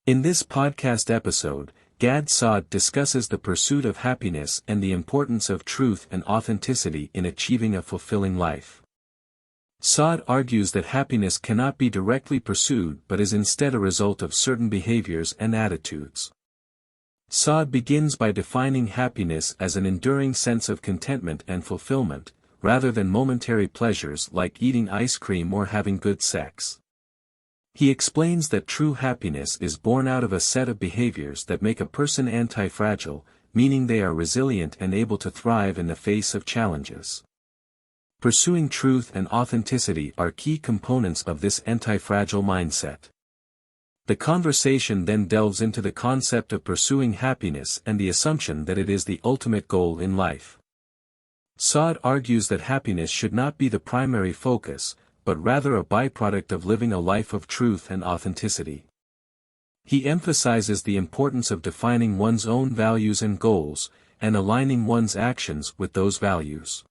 In this podcast episode, Gad Saad discusses the pursuit of happiness and the importance of truth and authenticity in achieving a fulfilling life. Saad argues that happiness cannot be directly pursued but is instead a result of certain behaviors and attitudes. Saad begins by defining happiness as an enduring sense of contentment and fulfillment, rather than momentary pleasures like eating ice cream or having good sex. He explains that true happiness is born out of a set of behaviors that make a person anti-fragile, meaning they are resilient and able to thrive in the face of challenges. Pursuing truth and authenticity are key components of this anti-fragile mindset. The conversation then delves into the concept of pursuing happiness and the assumption that it is the ultimate goal in life. Saad argues that happiness should not be the primary focus, but rather a byproduct of living a life of truth and authenticity. He emphasizes the importance of defining one's own values and goals, and aligning one's actions with those values.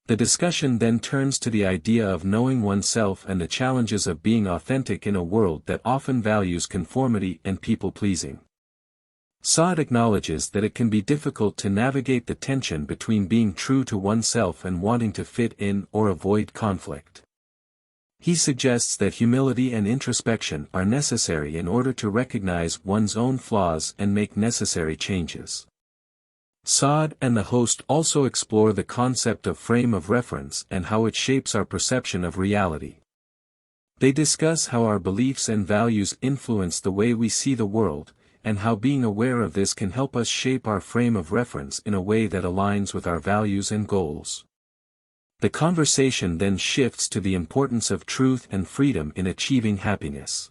The discussion then turns to the idea of knowing oneself and the challenges of being authentic in a world that often values conformity and people-pleasing. Saad acknowledges that it can be difficult to navigate the tension between being true to oneself and wanting to fit in or avoid conflict. He suggests that humility and introspection are necessary in order to recognize one's own flaws and make necessary changes. Saad and the host also explore the concept of frame of reference and how it shapes our perception of reality. They discuss how our beliefs and values influence the way we see the world, and how being aware of this can help us shape our frame of reference in a way that aligns with our values and goals. The conversation then shifts to the importance of truth and freedom in achieving happiness.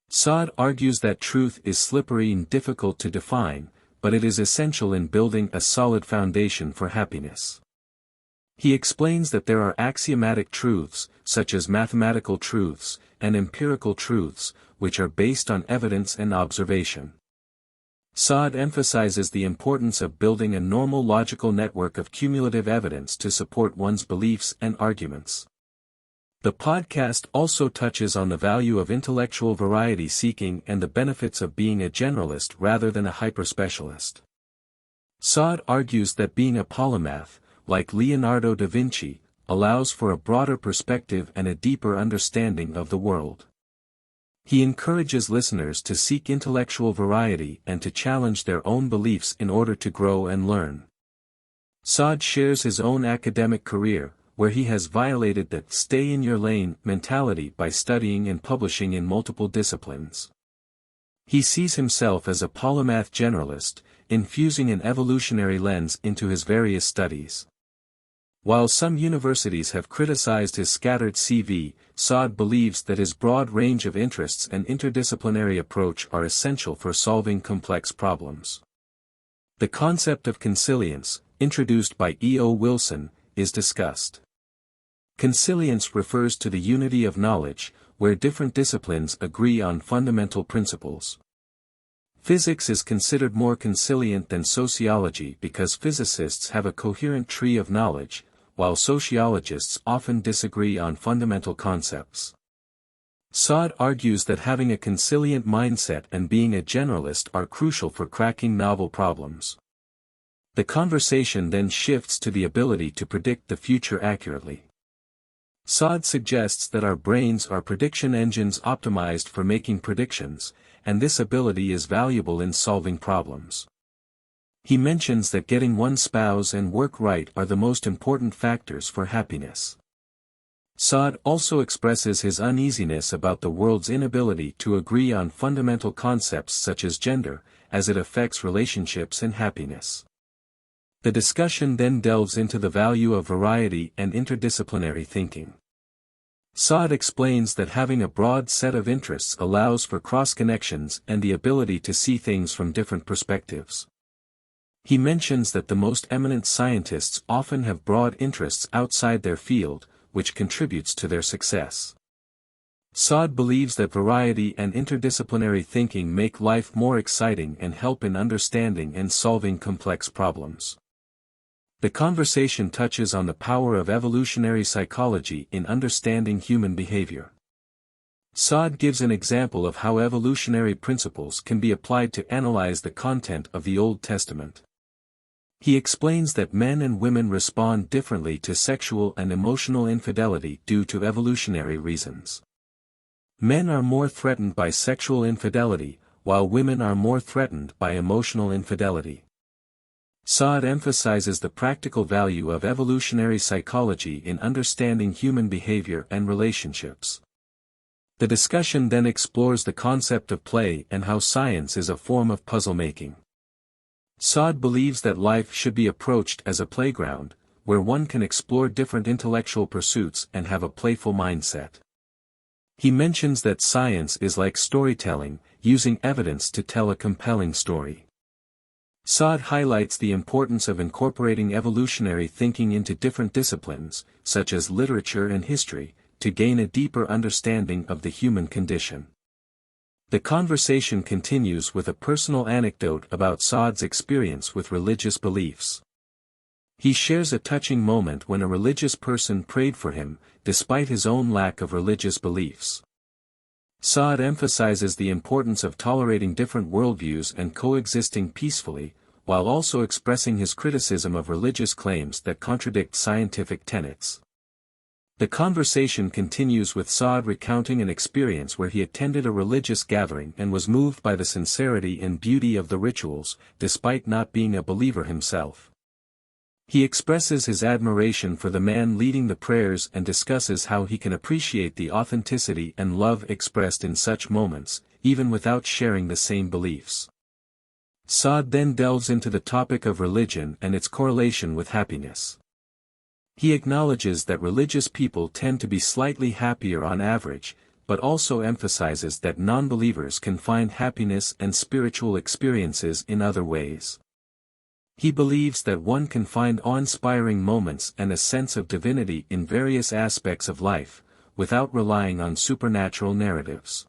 Saad argues that truth is slippery and difficult to define, but it is essential in building a solid foundation for happiness. He explains that there are axiomatic truths, such as mathematical truths, and empirical truths, which are based on evidence and observation. Saad emphasizes the importance of building a normal logical network of cumulative evidence to support one's beliefs and arguments. The podcast also touches on the value of intellectual variety seeking and the benefits of being a generalist rather than a hyperspecialist. Saad argues that being a polymath, like Leonardo da Vinci, allows for a broader perspective and a deeper understanding of the world. He encourages listeners to seek intellectual variety and to challenge their own beliefs in order to grow and learn. Saad shares his own academic career, where he has violated the stay-in-your-lane mentality by studying and publishing in multiple disciplines. He sees himself as a polymath generalist, infusing an evolutionary lens into his various studies. While some universities have criticized his scattered CV, Saad believes that his broad range of interests and interdisciplinary approach are essential for solving complex problems. The concept of consilience, introduced by E. O. Wilson, is discussed. Consilience refers to the unity of knowledge, where different disciplines agree on fundamental principles. Physics is considered more consilient than sociology because physicists have a coherent tree of knowledge, while sociologists often disagree on fundamental concepts. Saad argues that having a consilient mindset and being a generalist are crucial for cracking novel problems. The conversation then shifts to the ability to predict the future accurately. Saad suggests that our brains are prediction engines optimized for making predictions, and this ability is valuable in solving problems. He mentions that getting one's spouse and work right are the most important factors for happiness. Saad also expresses his uneasiness about the world's inability to agree on fundamental concepts such as gender, as it affects relationships and happiness. The discussion then delves into the value of variety and interdisciplinary thinking. Saad explains that having a broad set of interests allows for cross-connections and the ability to see things from different perspectives. He mentions that the most eminent scientists often have broad interests outside their field, which contributes to their success. Saad believes that variety and interdisciplinary thinking make life more exciting and help in understanding and solving complex problems. The conversation touches on the power of evolutionary psychology in understanding human behavior. Saad gives an example of how evolutionary principles can be applied to analyze the content of the Old Testament. He explains that men and women respond differently to sexual and emotional infidelity due to evolutionary reasons. Men are more threatened by sexual infidelity, while women are more threatened by emotional infidelity. Saad emphasizes the practical value of evolutionary psychology in understanding human behavior and relationships. The discussion then explores the concept of play and how science is a form of puzzle-making. Saad believes that life should be approached as a playground, where one can explore different intellectual pursuits and have a playful mindset. He mentions that science is like storytelling, using evidence to tell a compelling story. Saad highlights the importance of incorporating evolutionary thinking into different disciplines, such as literature and history, to gain a deeper understanding of the human condition. The conversation continues with a personal anecdote about Saad's experience with religious beliefs. He shares a touching moment when a religious person prayed for him, despite his own lack of religious beliefs. Saad emphasizes the importance of tolerating different worldviews and coexisting peacefully, while also expressing his criticism of religious claims that contradict scientific tenets. The conversation continues with Saad recounting an experience where he attended a religious gathering and was moved by the sincerity and beauty of the rituals, despite not being a believer himself. He expresses his admiration for the man leading the prayers and discusses how he can appreciate the authenticity and love expressed in such moments, even without sharing the same beliefs. Saad then delves into the topic of religion and its correlation with happiness. He acknowledges that religious people tend to be slightly happier on average, but also emphasizes that non-believers can find happiness and spiritual experiences in other ways. He believes that one can find awe-inspiring moments and a sense of divinity in various aspects of life, without relying on supernatural narratives.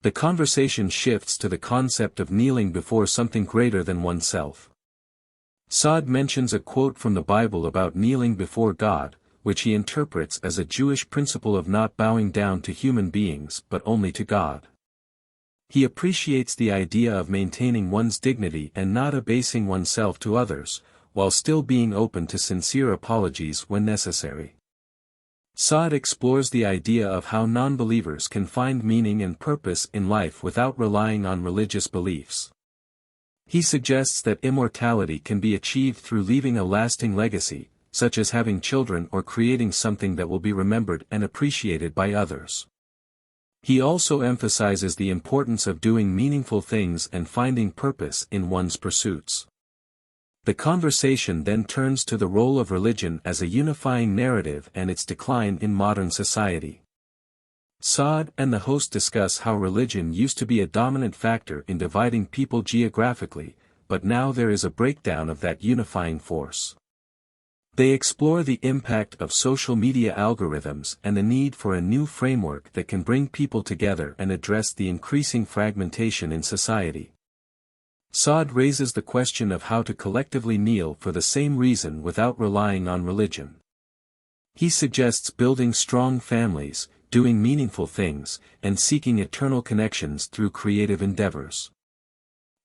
The conversation shifts to the concept of kneeling before something greater than oneself. Saad mentions a quote from the Bible about kneeling before God, which he interprets as a Jewish principle of not bowing down to human beings but only to God. He appreciates the idea of maintaining one's dignity and not abasing oneself to others, while still being open to sincere apologies when necessary. Saad explores the idea of how non-believers can find meaning and purpose in life without relying on religious beliefs. He suggests that immortality can be achieved through leaving a lasting legacy, such as having children or creating something that will be remembered and appreciated by others. He also emphasizes the importance of doing meaningful things and finding purpose in one's pursuits. The conversation then turns to the role of religion as a unifying narrative and its decline in modern society. Saad and the host discuss how religion used to be a dominant factor in dividing people geographically, but now there is a breakdown of that unifying force. They explore the impact of social media algorithms and the need for a new framework that can bring people together and address the increasing fragmentation in society. Saad raises the question of how to collectively kneel for the same reason without relying on religion. He suggests building strong families, doing meaningful things, and seeking eternal connections through creative endeavors.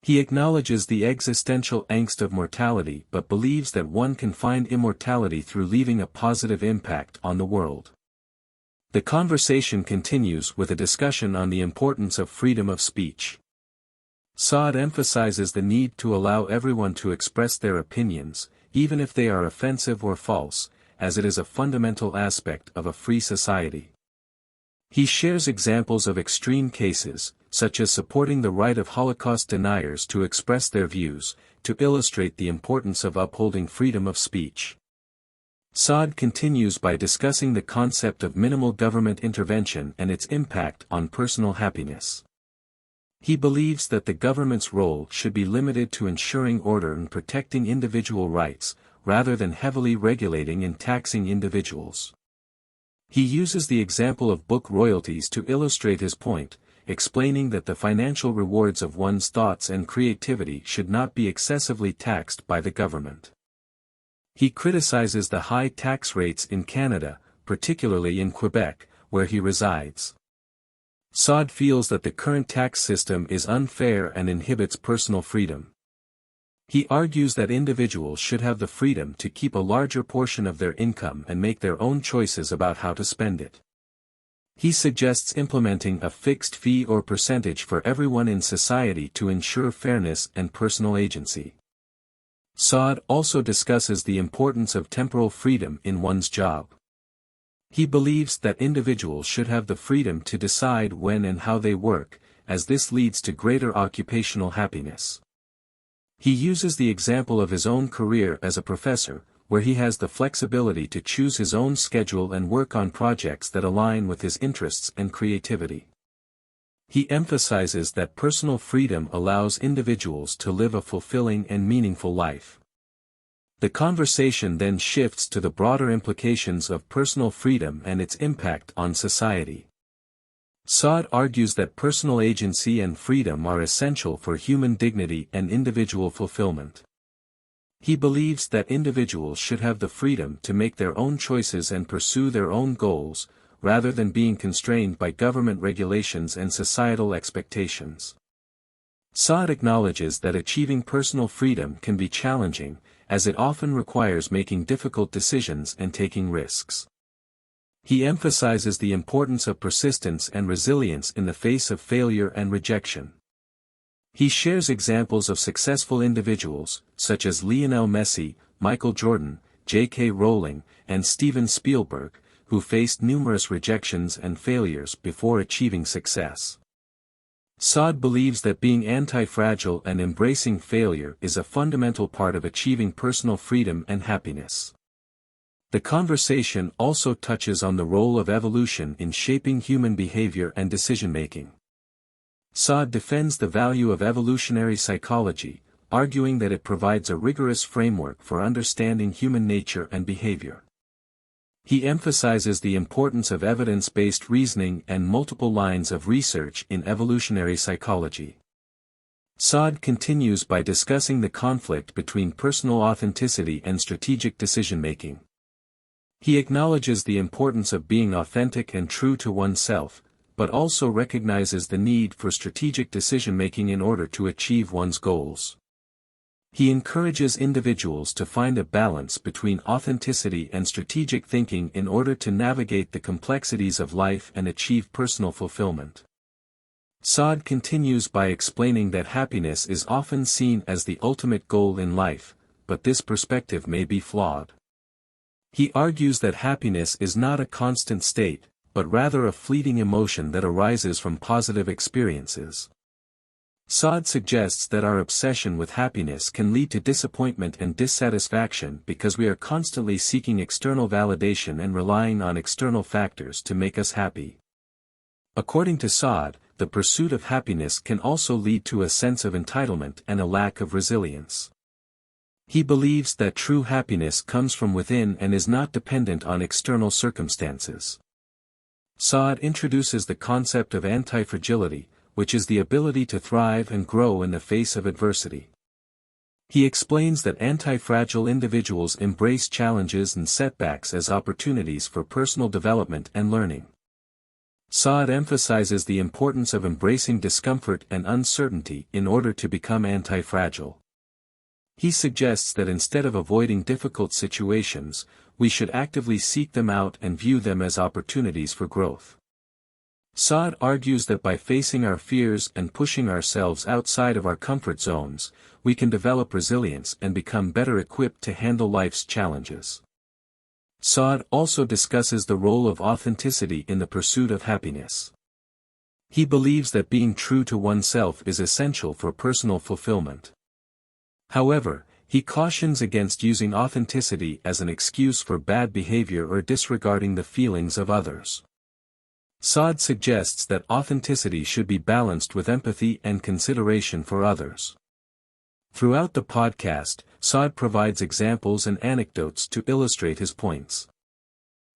He acknowledges the existential angst of mortality but believes that one can find immortality through leaving a positive impact on the world. The conversation continues with a discussion on the importance of freedom of speech. Saad emphasizes the need to allow everyone to express their opinions, even if they are offensive or false, as it is a fundamental aspect of a free society. He shares examples of extreme cases, such as supporting the right of Holocaust deniers to express their views, to illustrate the importance of upholding freedom of speech. Saad continues by discussing the concept of minimal government intervention and its impact on personal happiness. He believes that the government's role should be limited to ensuring order and protecting individual rights, rather than heavily regulating and taxing individuals. He uses the example of book royalties to illustrate his point, explaining that the financial rewards of one's thoughts and creativity should not be excessively taxed by the government. He criticizes the high tax rates in Canada, particularly in Quebec, where he resides. Saad feels that the current tax system is unfair and inhibits personal freedom. He argues that individuals should have the freedom to keep a larger portion of their income and make their own choices about how to spend it. He suggests implementing a fixed fee or percentage for everyone in society to ensure fairness and personal agency. Saad also discusses the importance of temporal freedom in one's job. He believes that individuals should have the freedom to decide when and how they work, as this leads to greater occupational happiness. He uses the example of his own career as a professor, where he has the flexibility to choose his own schedule and work on projects that align with his interests and creativity. He emphasizes that personal freedom allows individuals to live a fulfilling and meaningful life. The conversation then shifts to the broader implications of personal freedom and its impact on society. Saad argues that personal agency and freedom are essential for human dignity and individual fulfillment. He believes that individuals should have the freedom to make their own choices and pursue their own goals, rather than being constrained by government regulations and societal expectations. Saad acknowledges that achieving personal freedom can be challenging, as it often requires making difficult decisions and taking risks. He emphasizes the importance of persistence and resilience in the face of failure and rejection. He shares examples of successful individuals, such as Lionel Messi, Michael Jordan, J.K. Rowling, and Steven Spielberg, who faced numerous rejections and failures before achieving success. Saad believes that being anti-fragile and embracing failure is a fundamental part of achieving personal freedom and happiness. The conversation also touches on the role of evolution in shaping human behavior and decision-making. Saad defends the value of evolutionary psychology, arguing that it provides a rigorous framework for understanding human nature and behavior. He emphasizes the importance of evidence-based reasoning and multiple lines of research in evolutionary psychology. Saad continues by discussing the conflict between personal authenticity and strategic decision-making. He acknowledges the importance of being authentic and true to oneself, but also recognizes the need for strategic decision-making in order to achieve one's goals. He encourages individuals to find a balance between authenticity and strategic thinking in order to navigate the complexities of life and achieve personal fulfillment. Saad continues by explaining that happiness is often seen as the ultimate goal in life, but this perspective may be flawed. He argues that happiness is not a constant state, but rather a fleeting emotion that arises from positive experiences. Saad suggests that our obsession with happiness can lead to disappointment and dissatisfaction because we are constantly seeking external validation and relying on external factors to make us happy. According to Saad, the pursuit of happiness can also lead to a sense of entitlement and a lack of resilience. He believes that true happiness comes from within and is not dependent on external circumstances. Saad introduces the concept of anti-fragility, which is the ability to thrive and grow in the face of adversity. He explains that anti-fragile individuals embrace challenges and setbacks as opportunities for personal development and learning. Saad emphasizes the importance of embracing discomfort and uncertainty in order to become anti-fragile. He suggests that instead of avoiding difficult situations, we should actively seek them out and view them as opportunities for growth. Saad argues that by facing our fears and pushing ourselves outside of our comfort zones, we can develop resilience and become better equipped to handle life's challenges. Saad also discusses the role of authenticity in the pursuit of happiness. He believes that being true to oneself is essential for personal fulfillment. However, he cautions against using authenticity as an excuse for bad behavior or disregarding the feelings of others. Saad suggests that authenticity should be balanced with empathy and consideration for others. Throughout the podcast, Saad provides examples and anecdotes to illustrate his points.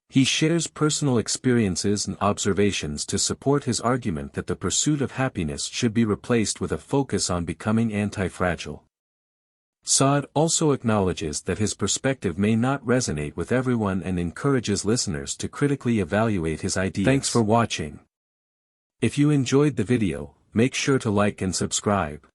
He shares personal experiences and observations to support his argument that the pursuit of happiness should be replaced with a focus on becoming anti-fragile. Saad also acknowledges that his perspective may not resonate with everyone and encourages listeners to critically evaluate his ideas. Thanks for watching. If you enjoyed the video, make sure to like and subscribe.